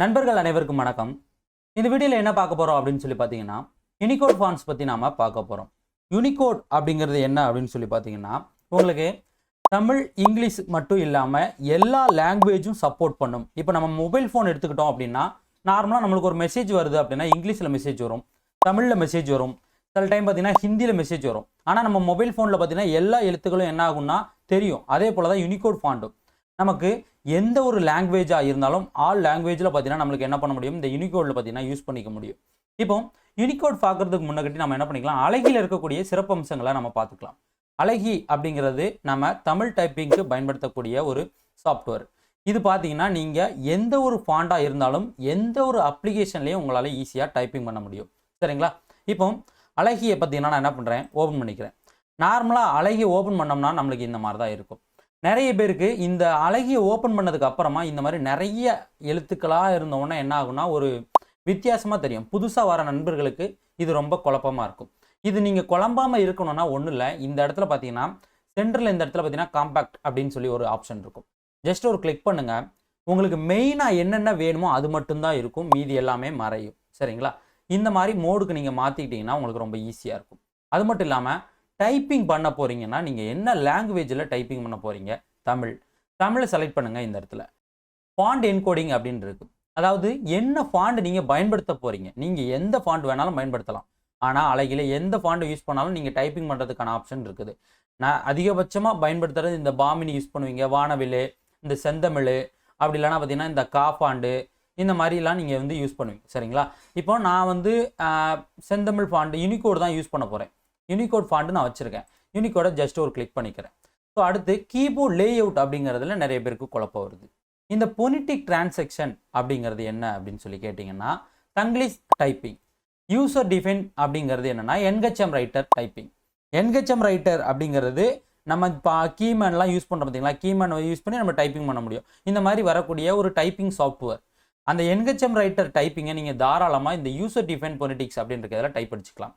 நண்பர்கள் அனைவருக்கும் வணக்கம். இந்த வீடியோவில் என்ன பார்க்க போகிறோம் அப்படின்னு சொல்லி பார்த்தீங்கன்னா, யூனிகோட் ஃபாண்ட்ஸ் பற்றி நாம் பார்க்க போகிறோம். யூனிகோட் அப்படிங்கிறது என்ன அப்படின்னு சொல்லி பார்த்தீங்கன்னா, உங்களுக்கு தமிழ், இங்கிலீஷ் மட்டும் இல்லாமல் எல்லா லாங்குவேஜும் சப்போர்ட் பண்ணும். இப்போ நம்ம மொபைல் ஃபோன் எடுத்துக்கிட்டோம் அப்படின்னா, நார்மலாக நம்மளுக்கு ஒரு மெசேஜ் வருது அப்படின்னா இங்கிலீஷில் மெசேஜ் வரும், தமிழில் மெசேஜ் வரும், சில டைம் பார்த்தீங்கன்னா ஹிந்தியில் மெசேஜ் வரும். ஆனால் நம்ம மொபைல் ஃபோனில் பார்த்தீங்கன்னா எல்லா எழுத்துக்களும் என்ன ஆகும்னா தெரியும். அதே போல் தான் யூனிகோட் ஃபாண்ட்டும் நமக்கு எந்த ஒரு லாங்குவேஜாக இருந்தாலும் ஆல் லாங்குவேஜில் பார்த்தீங்கன்னா நம்மளுக்கு என்ன பண்ண முடியும், இந்த யூனிகோடில் பார்த்தீங்கன்னா யூஸ் பண்ணிக்க முடியும். இப்போ யூனிகோட் பார்க்குறதுக்கு முன்னாடி நம்ம என்ன பண்ணிக்கலாம், அழகியில் இருக்கக்கூடிய சிறப்பம்சங்களை நம்ம பார்த்துக்கலாம். அழகி அப்படிங்கிறது நம்ம தமிழ் டைப்பிங்க்கு பயன்படுத்தக்கூடிய ஒரு சாஃப்ட்வேர். இது பார்த்தீங்கன்னா நீங்கள் எந்த ஒரு ஃபாண்டாக இருந்தாலும் எந்த ஒரு அப்ளிகேஷன்லேயும் உங்களால் ஈஸியாக டைப்பிங் பண்ண முடியும். சரிங்களா? இப்போ அழகியை பார்த்தீங்கன்னா நான் என்ன பண்ணுறேன், ஓப்பன் பண்ணிக்கிறேன். நார்மலாக அழகியை ஓப்பன் பண்ணோம்னா நம்மளுக்கு இந்த மாதிரி தான் இருக்கும். நிறைய பேருக்கு இந்த அழகியை ஓப்பன் பண்ணதுக்கு அப்புறமா இந்த மாதிரி நிறைய எழுத்துக்களாக இருந்தோன்னா என்ன ஆகும்னா ஒரு வித்தியாசமாக தெரியும். புதுசாக வர நண்பர்களுக்கு இது ரொம்ப குழப்பமாக இருக்கும். இது நீங்கள் குழம்பாமல் இருக்கணும்னா ஒன்றும் இல்லை, இந்த இடத்துல பார்த்தீங்கன்னா சென்டரில் இந்த இடத்துல பார்த்தீங்கன்னா காம்பேக்ட் அப்படின்னு சொல்லி ஒரு ஆப்ஷன் இருக்கும். ஜஸ்ட் ஒரு கிளிக் பண்ணுங்கள். உங்களுக்கு மெயினாக என்னென்ன வேணுமோ அது மட்டும்தான் இருக்கும், மீதி எல்லாமே மறையும். சரிங்களா? இந்த மாதிரி மோடுக்கு நீங்கள் மாற்றிக்கிட்டிங்கன்னா உங்களுக்கு ரொம்ப ஈஸியாக இருக்கும். அது மட்டும் இல்லாமல் டைப்பிங் பண்ண போகிறீங்கன்னா நீங்கள் என்ன லாங்குவேஜில் டைப்பிங் பண்ண போகிறீங்க, தமிழை செலக்ட் பண்ணுங்கள். இந்த இடத்துல ஃபாண்ட் என்கோடிங் அப்படின்னு இருக்குது. அதாவது என்ன ஃபாண்ட் நீங்கள் பயன்படுத்த போகிறீங்க, நீங்கள் எந்த ஃபாண்ட் வேணாலும் பயன்படுத்தலாம். ஆனால் அழகில் எந்த ஃபாண்ட் யூஸ் பண்ணாலும் நீங்கள் டைப்பிங் பண்ணுறதுக்கான ஆப்ஷன் இருக்குது. நான் அதிகபட்சமாக பயன்படுத்துறது இந்த பாமினி யூஸ் பண்ணுவீங்க, வானவில், இந்த செந்தமிழ், அப்படி இல்லைனா பார்த்தீங்கன்னா இந்த காஃபாண்டு, இந்த மாதிரிலாம் நீங்கள் வந்து யூஸ் பண்ணுவீங்க. சரிங்களா? இப்போ நான் செந்தமிழ் ஃபாண்ட் யூனிகோடு தான் யூஸ் பண்ண போகிறேன். யூனிகோட் ஃபாண்ட் நான் வச்சுருக்கேன். யூனிகோடை ஜஸ்ட் ஒரு கிளிக் பண்ணிக்கிறேன். ஸோ அடுத்து கீபோர்ட் லே அவுட் அப்படிங்கிறதுல நிறைய பேருக்கு குழப்பம் வருது. இந்த பொனிட்டிக் டிரான்சாக்ஷன் அப்படிங்கிறது என்ன அப்படின்னு சொல்லி கேட்டிங்கன்னா, தங்கிலீஷ் டைப்பிங். யூசர் டிஃபைன் அப்படிங்கிறது என்னென்னா NHM writer typing. NHM writer அப்படிங்கிறது நம்ம இப்போ கீமேன்லாம் யூஸ் பண்ணுறோம் பார்த்தீங்களா, கீமேன் யூஸ் பண்ணி நம்ம டைப்பிங் பண்ண முடியும். இந்த மாதிரி வரக்கூடிய ஒரு டைப்பிங் சாஃப்ட்வேர். அந்த என்ஹெச்எம் ரைட்டர் டைப்பிங்கை நீங்கள் தாராளமாக இந்த யூசர் டிஃபைன் பொனிட்டிக்ஸ் அப்படின்றதுல டைப் அடிச்சுக்கலாம்.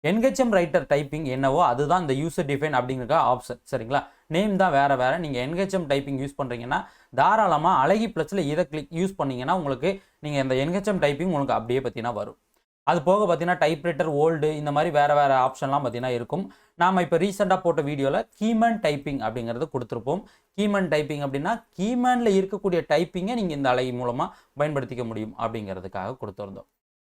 என்ஹெச்எம் ரைட்டர் டைப்பிங் என்னவோ அதுதான் இந்த யூசர் டிஃபைன் அப்படிங்கிற ஆப்ஷன். சரிங்களா? நேம் தான் வேறு. நீங்கள் என்ஹெச்எம் டைப்பிங் யூஸ் பண்ணுறீங்கன்னா தாராளமாக அழகி ப்ளஸில் இதை கிளிக் யூஸ் பண்ணிங்கன்னா உங்களுக்கு நீங்கள் இந்த என்ஹெச்எம் டைப்பிங் உங்களுக்கு அப்படியே பார்த்தீங்கன்னா வரும். அது போக பார்த்தீங்கன்னா டைப்ரைட்டர் ஓல்டு இந்த மாதிரி வேறு ஆப்ஷன்லாம் பார்த்தீங்கன்னா இருக்கும். நாம் இப்போ ரீசெண்டாக போட்ட வீடியோவில் கீமேன் டைப்பிங் அப்படிங்கிறது கொடுத்துருப்போம். கீமேன் டைப்பிங் அப்படின்னா கீமேனில் இருக்கக்கூடிய டைப்பிங்கை நீங்கள் இந்த அழகி மூலமாக பயன்படுத்திக்க முடியும் அப்படிங்கிறதுக்காக கொடுத்துருந்தோம்.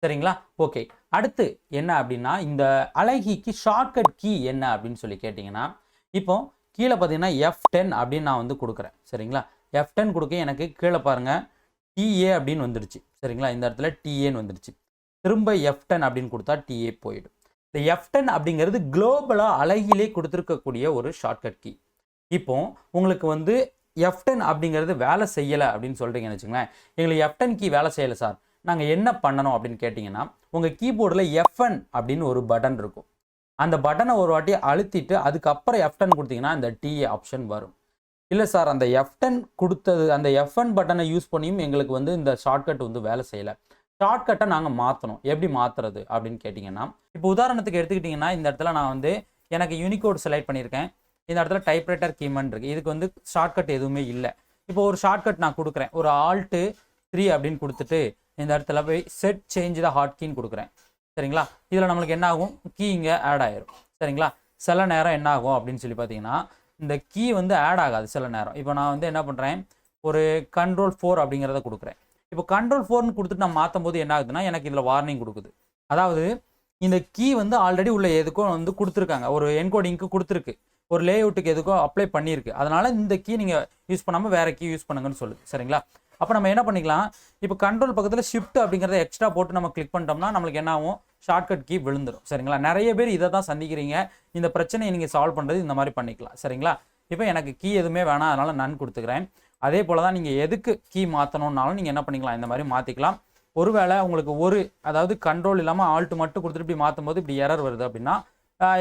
சரிங்களா? ஓகே. அடுத்து என்ன அப்படின்னா, இந்த அழகிக்கு ஷார்ட்கட் கீ என்ன அப்படின்னு சொல்லி கேட்டிங்கன்னா, இப்போ கீழே பார்த்தீங்கன்னா F10 அப்படின்னு நான் கொடுக்குறேன். சரிங்களா? F10 கொடுக்க எனக்கு கீழே பாருங்கள் TA அப்படின்னு வந்துடுச்சு. சரிங்களா? இந்த இடத்துல TAன்னு வந்துடுச்சு. திரும்ப F10 அப்படின்னு கொடுத்தா TA போயிடும். இந்த F10 அப்படிங்கிறது குளோபலாக அழகிலே கொடுத்துருக்கக்கூடிய ஒரு ஷார்ட்கட் கீ. இப்போ உங்களுக்கு F10 அப்படிங்கிறது வேலை செய்யலை அப்படின்னு சொல்கிறீங்கன்னு வச்சுங்களேன். எங்களுக்கு F10 கீ வேலை செய்யலை சார், நாங்கள் என்ன பண்ணணும் அப்படின்னு கேட்டிங்கன்னா, உங்கள் கீபோர்டில் F1 அப்படின்னு ஒரு பட்டன் இருக்கும். அந்த பட்டனை ஒரு வாட்டி அழுத்திட்டு அதுக்கப்புறம் F10 கொடுத்தீங்கன்னா இந்த TA ஆப்ஷன் வரும். இல்லை சார், அந்த F10 கொடுத்தது அந்த F1 பட்டனை யூஸ் பண்ணியும் எங்களுக்கு இந்த ஷார்ட்கட் வேலை செய்யலை, ஷார்ட்கட்டை நாங்கள் மாற்றணும், எப்படி மாற்றுறது அப்படின்னு கேட்டிங்கன்னா, இப்போ உதாரணத்துக்கு எடுத்துக்கிட்டிங்கன்னா இந்த இடத்துல நான் எனக்கு யூனிகோட் செலக்ட் பண்ணியிருக்கேன். இந்த இடத்துல டைப்ரைட்டர் கீமன் இருக்குது. இதுக்கு ஷார்ட்கட் எதுவுமே இல்லை. இப்போ ஒரு ஷார்ட்கட் நான் கொடுக்குறேன், ஒரு Alt+3 அப்படின்னு கொடுத்துட்டு இந்த இடத்துல போய் செட் சேஞ்ச் த ஹாட் கீன்னு கொடுக்குறேன். சரிங்களா? இதில் நம்மளுக்கு என்ன ஆகும், கீ இங்கே ஆட் ஆயிரும். சரிங்களா? சில நேரம் என்ன ஆகும் அப்படின்னு சொல்லி பார்த்தீங்கன்னா, இந்த கீ ஆட் ஆகாது சில நேரம். இப்போ நான் என்ன பண்ணுறேன், ஒரு Ctrl+4 அப்படிங்கிறத கொடுக்குறேன். இப்போ Ctrl+4ன்னு கொடுத்துட்டு நான் மாற்றும் போது என்ன ஆகுதுன்னா எனக்கு இதில் வார்னிங் கொடுக்குது. அதாவது இந்த கீ ஆல்ரெடி உள்ள எதுக்கும் கொடுத்துருக்காங்க, ஒரு என்கோடிங்க்கு கொடுத்துருக்கு, ஒரு லே அவுட்டுக்கு எதுக்கும் அப்ளை பண்ணியிருக்கு. அதனால் இந்த கீ நீங்கள் யூஸ் பண்ணாமல் வேறு கீ யூஸ் பண்ணுங்கன்னு சொல்லுது. சரிங்களா? அப்போ நம்ம என்ன பண்ணிக்கலாம், இப்போ கண்ட்ரோல் பக்கத்தில் ஷிஃப்ட் அப்படிங்கிறத எக்ஸ்ட்ரா போட்டு நம்ம கிளிக் பண்ணிட்டோம்னா நம்மளுக்கு என்ன ஆகும், ஷார்ட்கட் கீ விழுந்துடும். சரிங்களா? நிறைய பேர் இதை தான் சந்திக்கிறீங்க. இந்த பிரச்சனையை நீங்கள் சால்வ் பண்ணுறது இந்த மாதிரி பண்ணிக்கலாம். சரிங்களா? இப்போ எனக்கு கீ எதுவுமே வேணாம், அதனால் நான் கொடுத்துக்கிறேன். அதே போல் தான் நீங்கள் எதுக்கு கீ மாற்றணுன்னாலும் நீங்கள் என்ன பண்ணிக்கலாம், இந்த மாதிரி மாற்றிக்கலாம். ஒருவேளை உங்களுக்கு அதாவது கண்ட்ரோல் இல்லாமல் ஆல்ட் மட்டும் கொடுத்துட்டு இப்படி மாற்றும் போது இப்படி எரர் வருது அப்படின்னா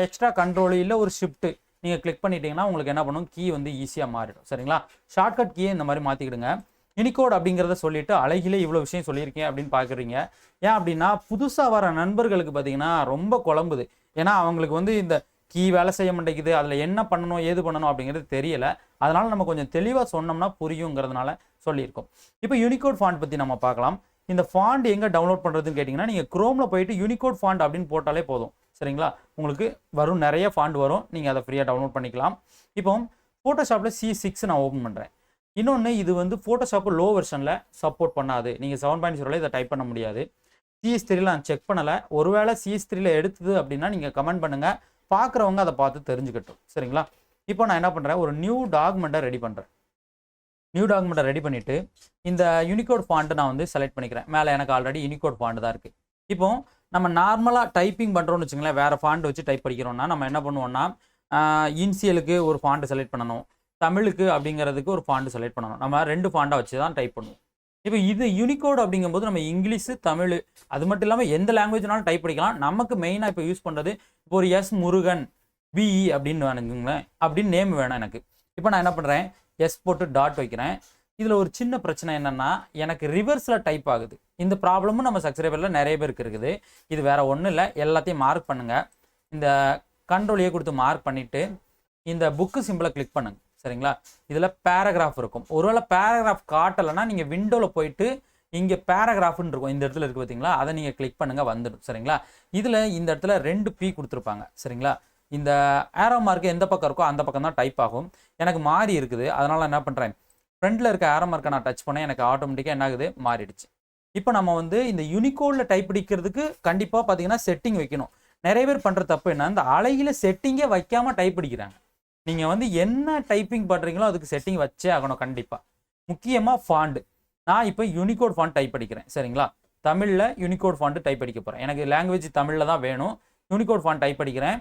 எக்ஸ்ட்ரா கண்ட்ரோல் இல்லை ஒரு ஷிஃப்ட்டு நீங்கள் கிளிக் பண்ணிட்டீங்கன்னா உங்களுக்கு என்ன பண்ணும், கீ ஈஸியாக மாறிடும். சரிங்களா? ஷார்ட்கட் கீயை இந்த மாதிரி மாற்றிக்கிடுங்க. யூனிகோட் அப்படிங்கிறத சொல்லிட்டு அழகிலே இவ்வளோ விஷயம் சொல்லியிருக்கேன் அப்படின்னு பார்க்குறீங்க. ஏன் அப்படின்னா புதுசாக வர நண்பர்களுக்கு பார்த்தீங்கன்னா ரொம்ப குழம்புது. ஏன்னா அவங்களுக்கு இந்த கீ வேலை செய்ய மாட்டேங்குது, அதில் என்ன பண்ணணும் ஏது பண்ணணும் அப்படிங்கிறது தெரியல. அதனால் நம்ம கொஞ்சம் தெளிவாக சொன்னோம்னா புரியுங்கிறதுனால சொல்லியிருக்கோம். இப்போ யூனிகோட் ஃபாண்ட் பற்றி நம்ம பார்க்கலாம். இந்த ஃபாண்ட் எங்கே டவுன்லோட் பண்ணுறதுன்னு கேட்டிங்கன்னா, நீங்கள் குரோமில் போயிட்டு யூனிகோட் ஃபாண்ட் அப்படின்னு போட்டாலே போதும். சரிங்களா, உங்களுக்கு வரும், நிறைய ஃபாண்ட் வரும், நீங்கள் அதை ஃப்ரீயாக டவுன்லோட் பண்ணிக்கலாம். இப்போ ஃபோட்டோஷாப்பில் C6 நான் ஓப்பன் பண்ணுறேன். இன்னொன்று, இது வந்து ஃபோட்டோஷாப்பு லோ வெர்ஷனில் சப்போர்ட் பண்ணாது. நீங்கள் 7.0 இதை டைப் பண்ண முடியாது. CS3 நான் செக் பண்ணலை. ஒருவேளை CS3 எடுத்தது அப்படின்னா நீங்கள் கமெண்ட் பண்ணுங்கள், பார்க்குறவங்க அதை பார்த்து தெரிஞ்சுக்கட்டும். சரிங்களா, இப்போ நான் என்ன பண்ணுறேன், ஒரு நியூ டாக்குமெண்ட்டை ரெடி பண்ணுறேன். நியூ டாக்குமெண்ட்டை ரெடி பண்ணிவிட்டு இந்த யூனிகோட் ஃபாண்ட்டை நான் வந்து செலக்ட் பண்ணிக்கிறேன். மேலே எனக்கு ஆல்ரெடி யூனிகோட் ஃபாண்ட் தான் இருக்குது. இப்போ நம்ம நார்மலாக டைப்பிங் பண்ணுறோன்னு வச்சுங்களேன், வேறு ஃபாண்ட் வச்சு டைப் படிக்கிறோம்னா நம்ம என்ன பண்ணுவோம்னா, இன்சியலுக்கு ஒரு ஃபாண்ட்டு செலக்ட் பண்ணணும், தமிழுக்கு அப்படிங்கிறதுக்கு ஒரு ஃபாண்ட் செலக்ட் பண்ணணும். நம்ம 2 ஃபாண்டை வச்சு தான் டைப் பண்ணுவோம். இப்போ இது யூனிகோட் அப்படிங்கும்போது நம்ம இங்கிலீஷு தமிழ் அது மட்டும் இல்லாமல் எந்த லாங்குவேஜ்னாலும் டைப் படிக்கலாம். நமக்கு மெயினாக இப்போ யூஸ் பண்ணுறது இப்போ ஒரு எஸ் முருகன் பிஇ அப்படின்னு வேணுங்களேன், அப்படின்னு நேம் வேணும் எனக்கு. இப்போ நான் என்ன பண்ணுறேன், எஸ் போட்டு டாட் வைக்கிறேன். இதில் ஒரு சின்ன பிரச்சனை என்னென்னா, எனக்கு ரிவர்ஸில் டைப் ஆகுது. இந்த ப்ராப்ளமும் நம்ம சப்ஸ்கிரைபரில் நிறைய பேருக்கு இருக்குது. இது வேறு ஒன்றும் இல்லை, எல்லாத்தையும் மார்க் பண்ணுங்கள். இந்த கண்ட்ரோலையே கொடுத்து மார்க் பண்ணிவிட்டு இந்த புக்கு சிம்பிளை கிளிக் பண்ணுங்கள். சரிங்களா, இதில் பேராகிராஃப் இருக்கும். ஒருவேளை பேராகிராஃப் காட்டலைன்னா நீங்கள் விண்டோவில் போயிட்டு இங்கே பேராகிராஃப்னு இருக்கும், இந்த இடத்துல இருக்குது பார்த்தீங்களா, அதை நீங்கள் கிளிக் பண்ணுங்கள், வந்துடும். சரிங்களா, இதில் இந்த இடத்துல 2 P கொடுத்துருப்பாங்க. சரிங்களா, இந்த ஏரோ மார்க்கு எந்த பக்கம் இருக்கோ அந்த பக்கம் தான் டைப் ஆகும். எனக்கு மாறி இருக்குது, அதனால் என்ன பண்ணுறேன், ஃப்ரண்ட்டில் இருக்க ஏரோ மார்க்கை நான் டச் பண்ணேன், எனக்கு ஆட்டோமேட்டிக்காக என்ன ஆகுது, மாறிடுச்சு. இப்போ நம்ம வந்து இந்த யூனிகோடில் டைப் அடிக்கிறதுக்கு கண்டிப்பாக பார்த்தீங்கன்னா செட்டிங் வைக்கணும். நிறைய பேர் பண்ணுற தப்பு என்ன, இந்த அழகில செட்டிங்கே வைக்காமல் டைப் அடிக்கிறாங்க. நீங்கள் வந்து என்ன டைப்பிங் பண்ணுறீங்களோ அதுக்கு செட்டிங் வச்சே ஆகணும் கண்டிப்பாக. முக்கியமாக ஃபாண்ட், நான் இப்போ யூனிகோட் ஃபாண்ட் டைப் அடிக்கிறேன். சரிங்களா, தமிழில் யூனிகோட் ஃபாண்ட் டைப் அடிக்க போகிறேன். எனக்கு லாங்குவேஜ் தமிழில் தான் வேணும். யூனிகோட் ஃபாண்ட் டைப் அடிக்கிறேன்.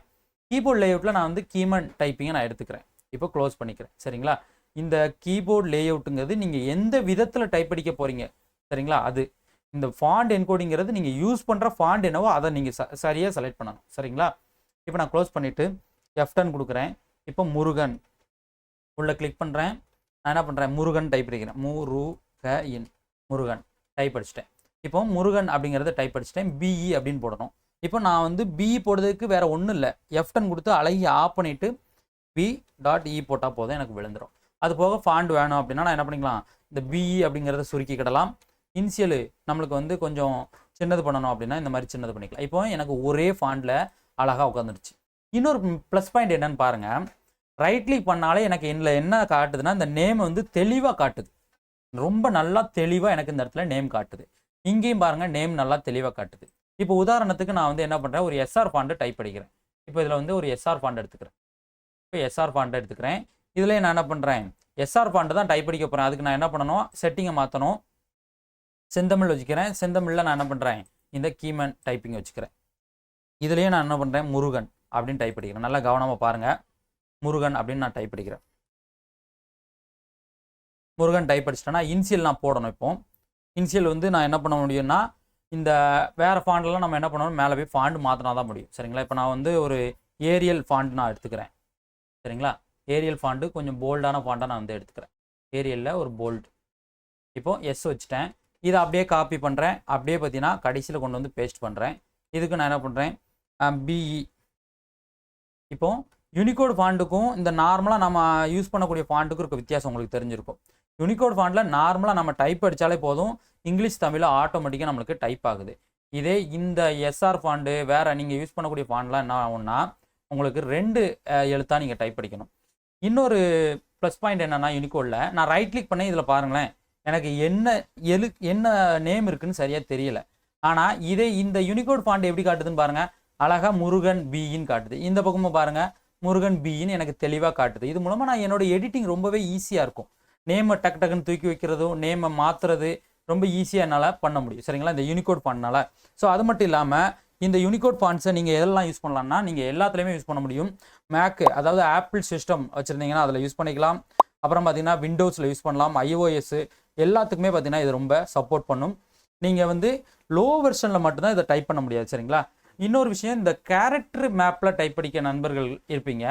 கீபோர்ட் லேஅவுட்டில் நான் வந்து கீமன் டைப்பிங்கை நான் எடுத்துக்கிறேன். இப்போ க்ளோஸ் பண்ணிக்கிறேன். சரிங்களா, இந்த கீபோர்ட் லேஅவுட்டுங்கிறது நீங்கள் எந்த விதத்தில் டைப் அடிக்க போகிறீங்க. சரிங்களா, அது இந்த ஃபாண்ட் என்கோடிங்கிறது நீங்கள் யூஸ் பண்ணுற ஃபாண்ட் என்னவோ அதை நீங்கள் சரியாக செலக்ட் பண்ணணும். சரிங்களா, இப்போ நான் க்ளோஸ் பண்ணிவிட்டு F10 கொடுக்குறேன். இப்போ முருகன் உள்ள கிளிக் பண்ணுறேன். நான் என்ன பண்ணுறேன், முருகன் டைப் அடிக்கிறேன். முருகன் டைப் அடிச்சிட்டேன். இப்போ முருகன் அப்படிங்கிறத டைப் அடிச்சிட்டேன். பிஇ அப்படின்னு போடணும். இப்போ நான் வந்து பிஇ போடுறதுக்கு வேறு ஒன்றும் இல்லை, F10 கொடுத்து அழகி ஆஃப் பண்ணிவிட்டு B.E போட்டால் போதும், எனக்கு விழுந்துடும். அது போக ஃபாண்ட் வேணும் அப்படின்னா நான் என்ன பண்ணிக்கலாம், இந்த பிஇ அப்படிங்கிறத சுருக்கிக்கிடலாம். இன்சியலு நம்மளுக்கு வந்து கொஞ்சம் சின்னது பண்ணணும் அப்படின்னா இந்த மாதிரி சின்னது பண்ணிக்கலாம். இப்போ எனக்கு ஒரே ஃபாண்டில் அழகாக உட்காந்துருச்சு. இன்னொரு ப்ளஸ் பாயிண்ட் என்னன்னு பாருங்கள், ரைட் கிளிக் பண்ணாலே எனக்கு இதில் என்ன காட்டுதுன்னா, இந்த நேம் வந்து தெளிவாக காட்டுது. ரொம்ப நல்லா தெளிவாக எனக்கு இந்த இடத்துல நேம் காட்டுது. இங்கேயும் பாருங்கள், நேம் நல்லா தெளிவாக காட்டுது. இப்போ உதாரணத்துக்கு நான் வந்து என்ன பண்ணுறேன், ஒரு எஸ்ஆர் ஃபாண்ட்டு டைப் அடிக்கிறேன். இப்போ இதில் வந்து ஒரு எஸ்ஆர் ஃபாண்ட் எடுத்துக்கிறேன். இப்போ எஸ்ஆர் ஃபாண்ட் எடுத்துக்கிறேன். இதில் நான் என்ன பண்ணுறேன், எஸ்ஆர் ஃபாண்ட்டு தான் டைப் அடிக்க போகிறேன். அதுக்கு நான் என்ன பண்ணணும், செட்டிங்கை மாற்றணும். செந்தமிழ் வச்சுக்கிறேன். செந்தமிழில் நான் என்ன பண்ணுறேன், இந்த கீமன் டைப்பிங் வச்சுக்கிறேன். இதுலேயே நான் என்ன பண்ணுறேன், முருகன் அப்படின்னு டைப் அடிக்கிறேன். நல்லா கவனமாக பாருங்கள், முருகன் அப்படின்னு நான் டைப் அடிக்கிறேன். முருகன் டைப் அடிச்சிட்டேன்னா இன்சியல் நான் போடணும். இப்போ இன்சியல் வந்து நான் என்ன பண்ண முடியும்னா, இந்த வேறு ஃபாண்ட்லாம் நம்ம என்ன பண்ணணும், மேலே போய் ஃபாண்ட் மாற்றினா தான் முடியும். சரிங்களா, இப்போ நான் வந்து ஒரு ஏரியல் ஃபாண்ட் நான் எடுத்துக்கிறேன். சரிங்களா, ஏரியல் ஃபாண்ட்டு கொஞ்சம் போல்டான ஃபாண்ட்டாக நான் வந்து எடுத்துக்கிறேன். ஏரியலில் ஒரு போல்டு. இப்போ எஸ் வச்சுட்டேன். இதை அப்படியே காப்பி பண்ணுறேன். அப்படியே பார்த்தீங்கன்னா கடைசியில் கொண்டு வந்து பேஸ்ட் பண்ணுறேன். இதுக்கு நான் என்ன பண்ணுறேன், பிஇ. இப்போ யூனிகோட் ஃபாண்ட்டுக்கும் இந்த நார்மலாக நம்ம யூஸ் பண்ணக்கூடிய ஃபாண்ட்டுக்கும் இருக்க வித்தியாசம் உங்களுக்கு தெரிஞ்சிருக்கும். யூனிகோட் ஃபாண்ட்டில் நார்மலாக நம்ம டைப் அடித்தாலே போதும், இங்கிலீஷ் தமிழில் ஆட்டோமேட்டிக்காக நம்மளுக்கு டைப் ஆகுது. இதே இந்த எஸ்ஆர் ஃபாண்ட்டு வேறு நீங்கள் யூஸ் பண்ணக்கூடிய ஃபாண்ட்லாம் என்ன ஆகும்னா, உங்களுக்கு 2 எழுத்தாக நீங்கள் டைப் அடிக்கணும். இன்னொரு ப்ளஸ் பாயிண்ட் என்னென்னா, யூனிகோடில் நான் ரைட் கிளிக் பண்ணி இதில் பாருங்களேன், எனக்கு என்ன நேம் இருக்குதுன்னு சரியாக தெரியல. ஆனால் இதே இந்த யூனிகோட் ஃபாண்ட் எப்படி காட்டுதுன்னு பாருங்கள், அழகாக முருகன் பிஇன்னு காட்டுது. இந்த பக்கமும் பாருங்கள், முருகன் பிஇன்னு எனக்கு தெளிவாக காட்டுது. இது மூலமாக நான் என்னோட எடிட்டிங் ரொம்பவே ஈஸியாக இருக்கும். நேமை டக்குன்னு தூக்கி வைக்கிறதும் நேமை மாற்றுறது ரொம்ப ஈஸியாக என்னால் பண்ண முடியும். சரிங்களா, இந்த யூனிகோட் ஃபாண்ட்னால. ஸோ அது மட்டும் இல்லாமல் இந்த யூனிகோட் ஃபாண்ட்ஸை நீங்கள் எதெல்லாம் யூஸ் பண்ணலாம்னா, நீங்கள் எல்லாத்துலேயுமே யூஸ் பண்ண முடியும். மேக்கு அதாவது ஆப்பிள் சிஸ்டம் வச்சுருந்தீங்கன்னா அதில் யூஸ் பண்ணிக்கலாம். அப்புறம் பார்த்தீங்கன்னா விண்டோஸில் யூஸ் பண்ணலாம். iOS எல்லாத்துக்குமே பார்த்தீங்கன்னா இது ரொம்ப சப்போர்ட் பண்ணும். நீங்கள் வந்து லோ வெர்ஷனில் மட்டும்தான் இதை டைப் பண்ண முடியாது. சரிங்களா, இன்னொரு விஷயம், இந்த கேரக்டர் மேப்பில் டைப் அடிக்க நண்பர்கள் இருப்பீங்க.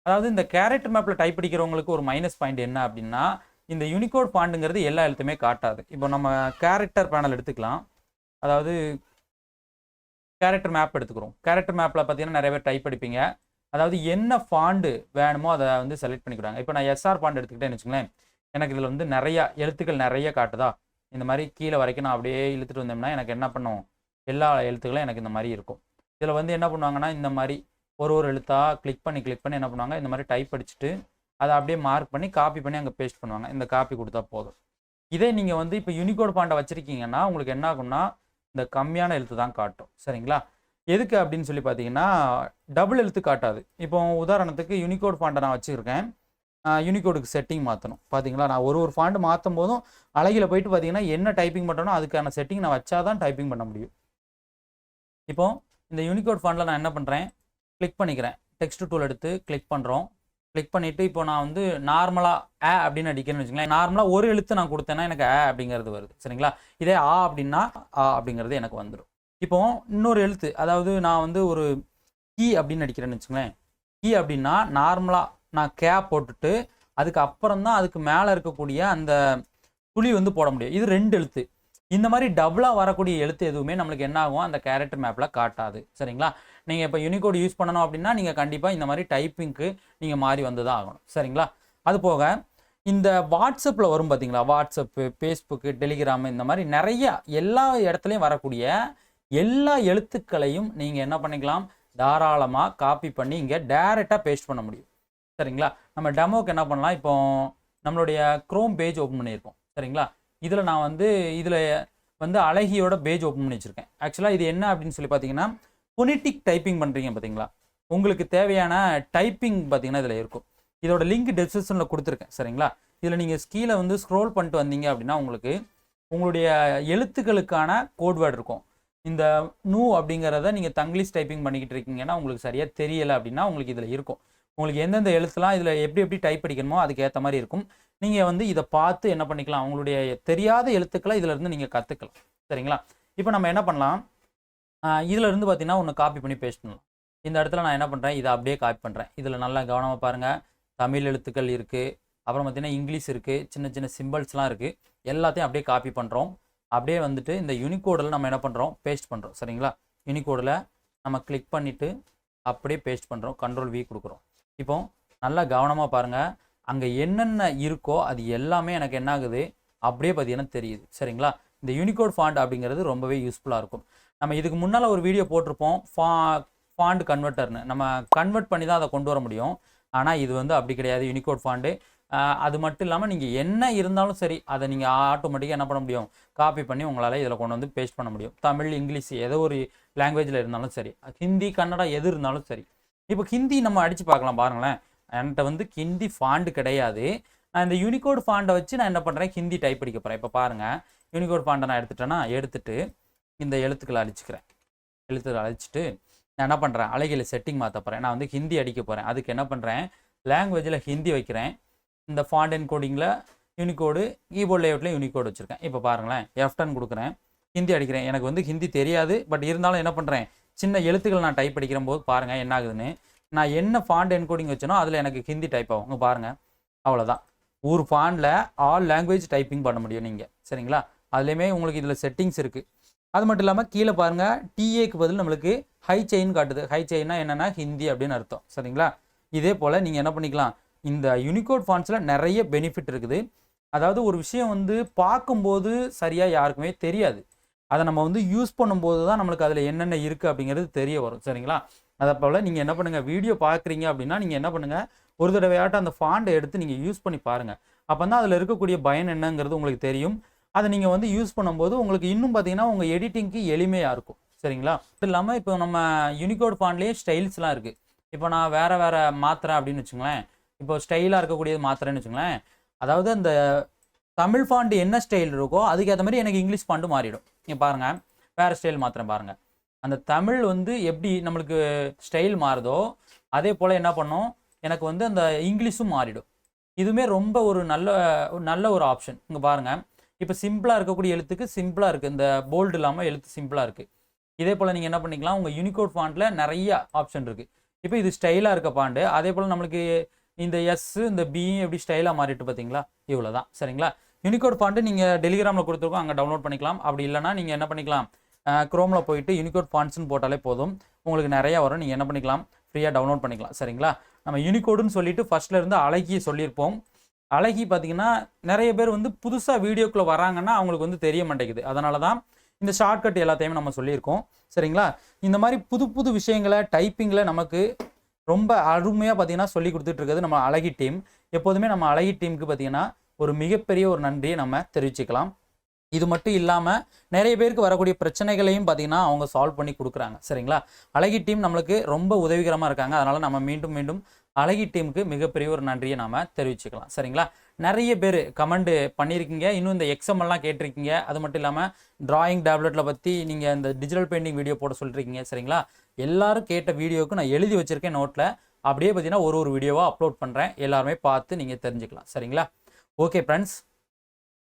அதாவது இந்த கேரக்டர் மேப்பில் டைப் அடிக்கிறவங்களுக்கு ஒரு மைனஸ் பாயிண்ட் என்ன அப்படின்னா, இந்த யூனிகோட் ஃபாண்ட்டுங்கிறது எல்லா எழுத்துமே காட்டாது. இப்போ நம்ம கேரக்டர் பேனல் எடுத்துக்கலாம். அதாவது கேரக்டர் மேப் எடுத்துக்கிறோம். கேரக்டர் மேப்பில் பார்த்தீங்கன்னா நிறைய பேர் டைப் அடிப்பீங்க. அதாவது என்ன ஃபாண்டு வேணுமோ அதை வந்து செலக்ட் பண்ணிக்கிறாங்க. இப்போ நான் எஸ்ஆர் ஃபாண்ட் எடுத்துக்கிட்டேன்னு வச்சுங்களேன், எனக்கு இதில் வந்து நிறையா எழுத்துக்கள் நிறைய காட்டுதா, இந்த மாதிரி கீழே வரைக்கும் நான் அப்படியே இழுத்துட்டு வந்தோம்னா எனக்கு என்ன பண்ணும், எல்லா எழுத்துக்களும் எனக்கு இந்த மாதிரி இருக்கும். இதில் வந்து என்ன பண்ணுவாங்கன்னா, இந்த மாதிரி ஒரு எழுத்தாக கிளிக் பண்ணி என்ன பண்ணுவாங்க, இந்த மாதிரி டைப் அடிச்சுட்டு அதை அப்படியே மார்க் பண்ணி காப்பி பண்ணி அங்கே பேஸ்ட் பண்ணுவாங்க. இந்த காப்பி கொடுத்தா போதும். இதே நீங்கள் வந்து இப்போ யூனிகோட் ஃபாண்டை வச்சுருக்கீங்கன்னா உங்களுக்கு என்ன ஆகும்னா, இந்த கம்மியான எழுத்து தான் காட்டும். சரிங்களா? எதுக்கு அப்படின்னு சொல்லி பார்த்தீங்கன்னா, டபுள் எழுத்து காட்டாது. இப்போ உதாரணத்துக்கு யூனிகோட் ஃபாண்டை நான் வச்சுருக்கேன், யூனிகோடுக்கு செட்டிங் மாற்றணும். பார்த்தீங்களா, நான் ஒரு ஃபாண்ட் மாற்றும் போதும் அழகில் போயிட்டு பார்த்தீங்கன்னா என்ன டைப்பிங் பண்ணுறனோ அதுக்கான செட்டிங் நான் வச்சா தான் டைப்பிங் பண்ண முடியும். இப்போ இந்த யூனிகோட் ஃபாண்டில் நான் என்ன பண்ணுறேன், கிளிக் பண்ணிக்கிறேன். டெக்ஸ்ட் டூல் எடுத்து கிளிக் பண்ணுறோம். கிளிக் பண்ணிவிட்டு இப்போ நான் வந்து நார்மலாக அப்படின்னு அடிக்கிறேன்னு வச்சுங்களேன். நார்மலாக ஒரு எழுத்து நான் கொடுத்தேன்னா எனக்கு அப்படிங்கிறது வருது. சரிங்களா? இதே அப்படின்னா அப்படிங்கிறது எனக்கு வந்துடும். இப்போ இன்னொரு எழுத்து, அதாவது நான் வந்து ஒரு கீ அப்படின்னு அடிக்கிறேன்னு வச்சுங்களேன். கீ அப்படின்னா நார்மலாக நான் போட்டுட்டு அதுக்கு அப்புறம் தான் அதுக்கு மேலே இருக்கக்கூடிய அந்த புள்ளி வந்து போட முடியும். இது 2 எழுத்து. இந்த மாதிரி டபுளாக வரக்கூடிய எழுத்து எதுவுமே நம்மளுக்கு என்ன ஆகும், அந்த கேரக்டர் மேப்பில் காட்டாது. சரிங்களா? நீங்கள் இப்போ யூனிகோடு யூஸ் பண்ணணும் அப்படின்னா நீங்கள் கண்டிப்பாக இந்த மாதிரி டைப்பிங்க்கு நீங்கள் மாறி வந்து தான் ஆகணும். சரிங்களா? அது போக இந்த வாட்ஸ்அப்பில் வரும் பார்த்தீங்களா, வாட்ஸ்அப்பு, ஃபேஸ்புக்கு, டெலிகிராமு, இந்த மாதிரி நிறைய எல்லா இடத்துலையும் வரக்கூடிய எல்லா எழுத்துக்களையும் நீங்கள் என்ன பண்ணிக்கலாம், தாராளமாக காப்பி பண்ணி இங்கே டைரெக்டாக பேஸ்ட் பண்ண முடியும். சரிங்களா? நம்ம டெமோக்கு என்ன பண்ணலாம், இப்போ நம்மளுடைய க்ரோம் பேஜ் ஓப்பன் பண்ணியிருக்கோம். சரிங்களா? இதில் நான் வந்து அழகியோட பேஜ் ஓப்பன் பண்ணி வச்சுருக்கேன். ஆக்சுவலாக இது என்ன அப்படின்னு சொல்லி பார்த்தீங்கன்னா, ஃபோனெட்டிக் டைப்பிங் பண்ணுறீங்க பார்த்தீங்களா, உங்களுக்கு தேவையான டைப்பிங் பார்த்தீங்கன்னா இதில் இருக்கும். இதோட லிங்க் டிஸ்கிரிப்ஷனில் கொடுத்துருக்கேன். சரிங்களா? இதில் நீங்கள் கீழே வந்து ஸ்க்ரோல் பண்ணிட்டு வந்தீங்க அப்படின்னா உங்களுக்கு உங்களுடைய எழுத்துக்களுக்கான கோட்வேர்டு இருக்கும். இந்த நூ அப்படிங்கிறத நீங்கள் தங்கிலீஷ் டைப்பிங் பண்ணிக்கிட்டு இருக்கீங்கன்னா உங்களுக்கு சரியாக தெரியலை அப்படின்னா உங்களுக்கு இதில் இருக்கும். உங்களுக்கு எந்தெந்த எழுத்துலாம் இதில் எப்படி டைப் அடிக்கணுமோ அதுக்கு ஏற்ற மாதிரி இருக்கும். நீங்கள் வந்து இதை பார்த்து என்ன பண்ணிக்கலாம், உங்களுடைய தெரியாத எழுத்துக்களை இதிலேருந்து நீங்கள் கற்றுக்கலாம். சரிங்களா? இப்போ நம்ம என்ன பண்ணலாம், இதிலேருந்து பார்த்தீங்கன்னா ஒன்று காப்பி பண்ணி பேஸ்ட் பண்ணலாம். இந்த இடத்துல நான் என்ன பண்ணுறேன், இதை அப்படியே காப்பி பண்ணுறேன். இதில் நல்லா கவனமாக பாருங்கள், தமிழ் எழுத்துக்கள் இருக்குது, அப்புறம் பார்த்தீங்கன்னா இங்கிலீஷ் இருக்குது, சின்ன சின்ன சிம்பிள்ஸ்லாம் இருக்குது. எல்லாத்தையும் அப்படியே காப்பி பண்ணுறோம். அப்படியே வந்துட்டு இந்த யூனிகோடில் நம்ம என்ன பண்ணுறோம், பேஸ்ட் பண்ணுறோம். சரிங்களா? யூனிகோடில் நம்ம கிளிக் பண்ணிவிட்டு அப்படியே பேஸ்ட் பண்ணுறோம். கண்ட்ரோல் V கொடுக்குறோம். இப்போ நல்லா கவனமாக பாருங்கள், அங்கே என்னென்ன இருக்கோ அது எல்லாமே எனக்கு என்ன ஆகுது, அப்படியே பார்த்தீங்கன்னா தெரியுது. சரிங்களா? இந்த யூனிகோட் ஃபாண்ட் அப்படிங்கிறது ரொம்பவே யூஸ்ஃபுல்லாக இருக்கும். நம்ம இதுக்கு முன்னால் ஒரு வீடியோ போட்டிருப்போம், ஃபாண்ட் கன்வெர்ட்டர்னு. நம்ம கன்வெர்ட் பண்ணி தான் அதை கொண்டு வர முடியும். ஆனால் இது வந்து அப்படி கிடையாது. யூனிகோட் ஃபாண்டு அது மட்டும் இல்லாமல் நீங்கள் என்ன இருந்தாலும் சரி அதை நீங்கள் ஆட்டோமேட்டிக்காக என்ன பண்ண முடியும், காப்பி பண்ணி உங்களால் இதில் கொண்டு வந்து பேஸ்ட் பண்ண முடியும். தமிழ், இங்கிலீஷ் ஏதோ ஒரு லாங்குவேஜில் இருந்தாலும் சரி, ஹிந்தி, கன்னடா எது இருந்தாலும் சரி. இப்போ ஹிந்தி நம்ம அடித்து பார்க்கலாம். பாருங்களேன், என்கிட்ட வந்து ஹிந்தி ஃபாண்டு கிடையாது. நான் இந்த யூனிகோட் ஃபாண்டை வச்சு நான் என்ன பண்ணுறேன், ஹிந்தி டைப் அடிக்க போகிறேன். இப்போ பாருங்கள், யூனிகோட் ஃபாண்டை நான் எடுத்துட்டு இந்த எழுத்துக்களை அழிச்சிக்கிறேன். எழுத்துக்களை அழிச்சிட்டு நான் என்ன பண்ணுறேன், அழகில் செட்டிங் மாற்ற போகிறேன். நான் வந்து ஹிந்தி அடிக்க போகிறேன். அதுக்கு என்ன பண்ணுறேன், லாங்குவேஜில் ஹிந்தி வைக்கிறேன். இந்த ஃபாண்ட் என்கோடிங்கில் யூனிகோடு, கீபோர்ட் லேஅவுட்டில் யூனிகோடு வச்சுருக்கேன். இப்போ பாருங்களேன், F10 கொடுக்குறேன், ஹிந்தி அடிக்கிறேன். எனக்கு வந்து ஹிந்தி தெரியாது, பட் இருந்தாலும் என்ன பண்ணுறேன், சின்ன எழுத்துக்கள் நான் டைப் அடிக்கிற போது பாருங்கள் என்ன ஆகுதுன்னு. நான் என்ன ஃபாண்ட் என்கோடிங் வச்சனோ அதில் எனக்கு ஹிந்தி டைப் ஆகும். இங்கே பாருங்கள், அவ்வளோதான். ஒரு ஃபாண்டில் ஆல் லாங்குவேஜ் டைப்பிங் பண்ண முடியும் நீங்கள். சரிங்களா? அதுலேயுமே உங்களுக்கு இதில் செட்டிங்ஸ் இருக்குது. அது மட்டும் இல்லாமல் கீழே பாருங்கள், டிஏக்கு பதில் நம்மளுக்கு ஹை செயின் காட்டுது. ஹை செயின்னா என்னென்னா ஹிந்தி அப்படின்னு அர்த்தம். சரிங்களா? இதே போல் நீங்கள் என்ன பண்ணிக்கலாம், இந்த யூனிகோட் ஃபாண்ட்ஸில் நிறைய பெனிஃபிட் இருக்குது. அதாவது ஒரு விஷயம் வந்து பார்க்கும்போது சரியாக யாருக்குமே தெரியாது, அதை நம்ம வந்து யூஸ் பண்ணும்போது தான் நம்மளுக்கு அதில் என்னென்ன இருக்குது அப்படிங்கிறது தெரிய வரும். சரிங்களா? அதை போல் நீங்கள் என்ன பண்ணுங்கள், வீடியோ பார்க்குறீங்க அப்படின்னா நீங்கள் என்ன பண்ணுங்கள், ஒரு தடவையாட்டம் அந்த ஃபாண்டை எடுத்து நீங்கள் யூஸ் பண்ணி பாருங்கள். அப்போ தான் அதில் இருக்கக்கூடிய பயன் என்னங்கிறது உங்களுக்கு தெரியும். அதை நீங்கள் வந்து யூஸ் பண்ணும்போது உங்களுக்கு இன்னும் பார்த்தீங்கன்னா உங்கள் எடிட்டிங்க்கு எளிமையாக இருக்கும். சரிங்களா? அது இல்லாமல் இப்போ நம்ம யூனிகோட் ஃபாண்ட்லேயே ஸ்டைல்ஸ்லாம் இருக்குது. இப்போ நான் வேறு மாத்திரேன் அப்படின்னு வச்சுங்களேன், இப்போ ஸ்டைலாக இருக்கக்கூடியது மாத்திரன்னு வச்சுங்களேன். அதாவது அந்த தமிழ் ஃபாண்ட் என்ன ஸ்டைல் இருக்கோ அதுக்கேற்ற மாதிரி எனக்கு இங்கிலீஷ் ஃபாண்ட்டு மாறிடும். நீங்கள் பாருங்கள், வேறு ஸ்டைல் மாத்திரம் பாருங்கள். அந்த தமிழ் வந்து எப்படி நம்மளுக்கு ஸ்டைல் மாறுதோ அதே போல் என்ன பண்ணும், எனக்கு வந்து அந்த இங்கிலீஷும் மாறிடும். இதுவுமே ரொம்ப ஒரு நல்ல ஒரு ஆப்ஷன். இங்கே பாருங்கள், இப்போ சிம்பிளாக இருக்கக்கூடிய எழுத்துக்கு சிம்பிளாக இருக்குது, இந்த போல்டு இல்லாமல் எழுத்து சிம்பிளாக இருக்குது. இதே போல் நீங்கள் என்ன பண்ணிக்கலாம், உங்கள் யூனிகோட் ஃபாண்ட்டில் நிறைய ஆப்ஷன் இருக்குது. இப்போ இது ஸ்டைலாக இருக்க ஃபாண்டு, அதே போல் நம்மளுக்கு இந்த எஸ் இந்த பி எப்படி ஸ்டைலாக மாறிட்டு பார்த்தீங்களா, இவ்வளோ தான். சரிங்களா? யூனிகோட் ஃபாண்ட்டு நீங்கள் டெலிகிராமில் கொடுத்துருக்கோம், அங்கே டவுன்லோட் பண்ணிக்கலாம். அப்படி இல்லைனா நீங்கள் என்ன பண்ணிக்கலாம், க்ரோமில் போயிட்டு யூனிகோட் ஃபாண்ட்ஸ்னு போட்டாலே போதும், உங்களுக்கு நிறையா வரும். நீங்கள் என்ன பண்ணிக்கலாம், ஃப்ரீயாக டவுன்லோட் பண்ணிக்கலாம். சரிங்களா? நம்ம யூனிகோடுன்னு சொல்லிட்டு ஃபர்ஸ்ட்ல இருந்து அழகி சொல்லியிருப்போம். அழகி பார்த்தீங்கன்னா நிறைய பேர் வந்து புதுசாக வீடியோக்குள்ளே வராங்கன்னா அவங்களுக்கு வந்து தெரிய மாட்டேங்குது. அதனால தான் இந்த ஷார்ட்கட் எல்லாத்தையுமே நம்ம சொல்லியிருக்கோம். சரிங்களா? இந்த மாதிரி புது புது விஷயங்களை டைப்பிங்கில் நமக்கு ரொம்ப அருமையாக பார்த்தீங்கன்னா சொல்லி கொடுத்துட்டு இருக்கிறது நம்ம அழகி டீம். எப்போதுமே நம்ம அழகி டீமுக்கு பார்த்தீங்கன்னா ஒரு மிகப்பெரிய ஒரு நன்றியை நம்ம தெரிவிச்சுக்கலாம். இது மட்டும் இல்லாமல் நிறைய பேருக்கு வரக்கூடிய பிரச்சனைகளையும் பார்த்தீங்கன்னா அவங்க சால்வ் பண்ணி கொடுக்குறாங்க. சரிங்களா? அழகி டீம் நம்மளுக்கு ரொம்ப உதவிகரமாக இருக்காங்க. அதனால் நம்ம மீண்டும் மீண்டும் அழகி டீமுக்கு மிகப்பெரிய ஒரு நன்றியை நாம் தெரிவிச்சுக்கலாம். சரிங்களா? நிறைய பேர் கமெண்ட் பண்ணியிருக்கீங்க, இன்னும் இந்த எக்ஸ்எம்எல்லாம் கேட்டிருக்கீங்க. அது மட்டும் இல்லாமல் டிராயிங் டேப்லெட்டில் பற்றி நீங்கள் இந்த டிஜிட்டல் பெயிண்டிங் வீடியோ போட சொல்லியிருக்கீங்க. சரிங்களா? எல்லாரும் கேட்ட வீடியோவுக்கு நான் எழுதி வச்சுருக்கேன் நோட்டில். அப்படியே பார்த்தீங்கன்னா ஒரு வீடியோவாக அப்லோட் பண்ணுறேன். எல்லாருமே பார்த்து நீங்கள் தெரிஞ்சுக்கலாம். சரிங்களா? Okay friends,